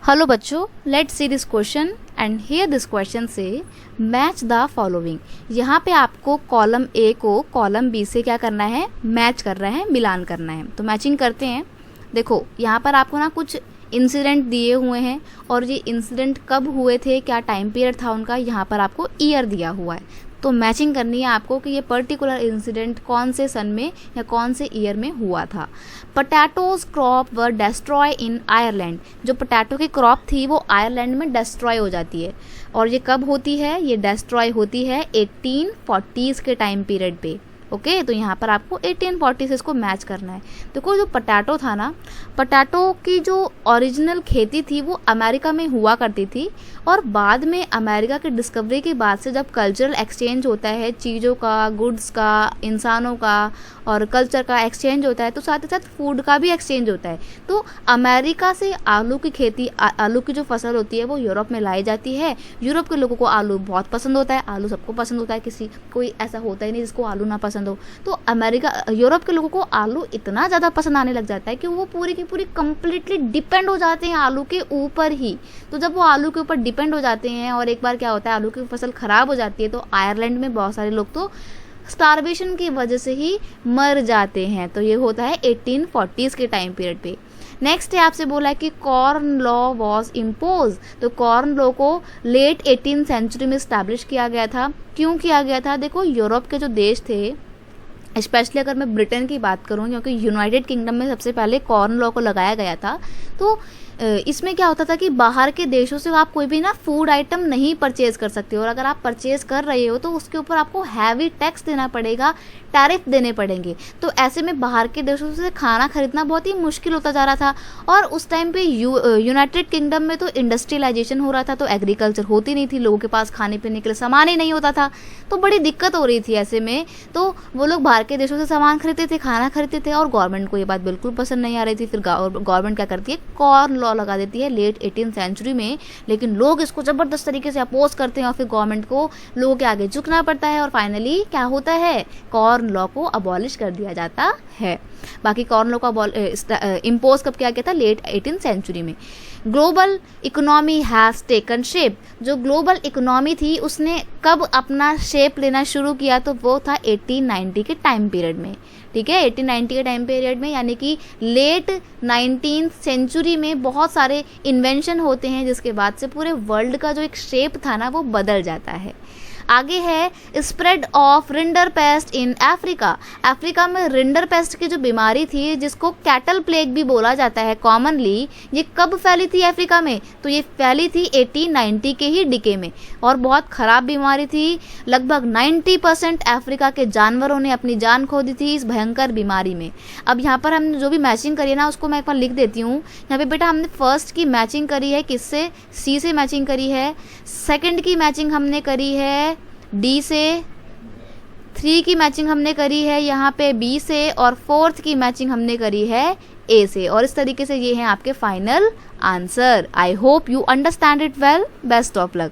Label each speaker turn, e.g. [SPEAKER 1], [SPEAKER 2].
[SPEAKER 1] Hello बच्चों, let's see this question and here this question से match the following. यहाँ पे आपको कॉलम ए को कॉलम बी से क्या करना है, मैच कर रहे हैं, मिलान करना है। तो मैचिंग करते हैं। देखो यहाँ पर आपको ना कुछ इंसिडेंट दिए हुए हैं और ये इंसिडेंट कब हुए थे, क्या टाइम पीरियड था उनका, यहाँ पर आपको ईयर दिया हुआ है। तो मैचिंग करनी है आपको कि ये पर्टिकुलर इंसिडेंट कौन से सन में या कौन से ईयर में हुआ था। Potatoes crop were destroy in Ireland. जो पोटैटो की क्रॉप थी वो आयरलैंड में डिस्ट्रॉय हो जाती है। और ये कब होती है, ये डिस्ट्रॉय होती है 1840s के टाइम पीरियड पे। ओके तो यहाँ पर आपको 1840 से इसको मैच करना है। देखो जो पोटैटो था ना, पोटैटो की जो ओरिजिनल खेती थी वो अमेरिका में हुआ करती थी और बाद में अमेरिका की डिस्कवरी के बाद से जब कल्चरल एक्सचेंज होता है, चीज़ों का, गुड्स का, इंसानों का और कल्चर का एक्सचेंज होता है, तो साथ ही साथ फूड का भी एक्सचेंज होता है। तो अमेरिका से आलू की खेती, आलू की जो फसल होती है वो यूरोप में लाई जाती है। यूरोप के लोगों को आलू बहुत पसंद होता है, आलू सबको पसंद होता है, कोई ऐसा होता ही नहीं जिसको आलू ना पसंद हो। तो यूरोप के लोगों को आलू इतना ज़्यादा पसंद आने लग जाता है कि वो पूरी की पूरी कंप्लीटली डिपेंड हो जाते हैं आलू के ऊपर ही। तो जब वो आलू के ऊपर डिपेंड हो जाते हैं और एक बार क्या होता है, आलू की फसल खराब हो जाती है, तो आयरलैंड में बहुत सारे लोग तो स्टारवेशन की वजह से ही मर जाते हैं। तो ये होता है 1840s के टाइम पीरियड पे। नेक्स्ट है, आपसे बोला है कि कॉर्न लॉ वॉज इम्पोज। तो कॉर्न लॉ को लेट 18th सेंचुरी में स्टैब्लिश किया गया था। क्यों किया गया था? देखो यूरोप के जो देश थे, स्पेशली अगर मैं ब्रिटेन की बात करूं, क्योंकि यूनाइटेड किंगडम में सबसे पहले कॉर्न लॉ को लगाया गया था। तो इसमें क्या होता था कि बाहर के देशों से आप कोई भी ना फूड आइटम नहीं परचेज कर सकते हो, और अगर आप परचेज कर रहे हो तो उसके ऊपर आपको हैवी टैक्स देना पड़ेगा, टैरिफ देने पड़ेंगे। तो ऐसे में बाहर के देशों से खाना खरीदना बहुत ही मुश्किल होता जा रहा था। और उस टाइम पे यूनाइटेड किंगडम में तो इंडस्ट्रियलाइजेशन हो रहा था, तो एग्रीकल्चर होती नहीं थी, लोगों के पास खाने पीने के लिए सामान ही नहीं होता था, तो बड़ी दिक्कत हो रही थी। ऐसे में तो वो लोग बाहर के देशों से सामान खरीदते थे, खाना खरीदते थे, और गवर्नमेंट को ये बात बिल्कुल पसंद नहीं आ रही थी। फिर गवर्नमेंट क्या करती है, कॉर्न लॉ लगा देती है लेट 18th सेंचुरी में। लेकिन लोग इसको जबरदस्त तरीके से अपोज करते हैं और फिर गवर्नमेंट को लोगों के आगे झुकना पड़ता है, और फाइनली क्या होता है, कॉर्न लॉ को अबॉलिश कर दिया जाता है। बाकी कॉर्न लॉ को इम्पोज कब किया गया था? लेट 18th सेंचुरी में। Global economy has taken shape. जो ग्लोबल इकोनॉमी थी उसने कब अपना शेप लेना शुरू किया? तो वो था 1890 के टाइम पीरियड में। ठीक है, 1890 के टाइम पीरियड में, यानी कि लेट 19th सेंचुरी में बहुत सारे इन्वेंशन होते हैं, जिसके बाद से पूरे वर्ल्ड का जो एक शेप था ना वो बदल जाता है। आगे है spread of rinder paste in Africa. Africa में रिंडर पेस्ट की जो बीमारी थी, जिसको कैटल प्लेग भी बोला जाता है कॉमनली, ये कब फैली थी अफ्रीका में? तो ये फैली थी 1890 के ही डिके में, और बहुत ख़राब बीमारी थी। लगभग 90% अफ्रीका के जानवरों ने अपनी जान खो दी थी इस भयंकर बीमारी में। अब यहाँ पर हमने जो भी मैचिंग करी है ना, उसको मैं एक बार लिख देती हूँ। यहाँ पे बेटा हमने फर्स्ट की मैचिंग करी है किससे? सी से मैचिंग करी है। सेकेंड की मैचिंग हमने करी है डी से। 3 की मैचिंग हमने करी है यहाँ पे बी से, और 4th की मैचिंग हमने करी है ए से। और इस तरीके से ये हैं आपके final answer. I hope you understand it well. Best of luck.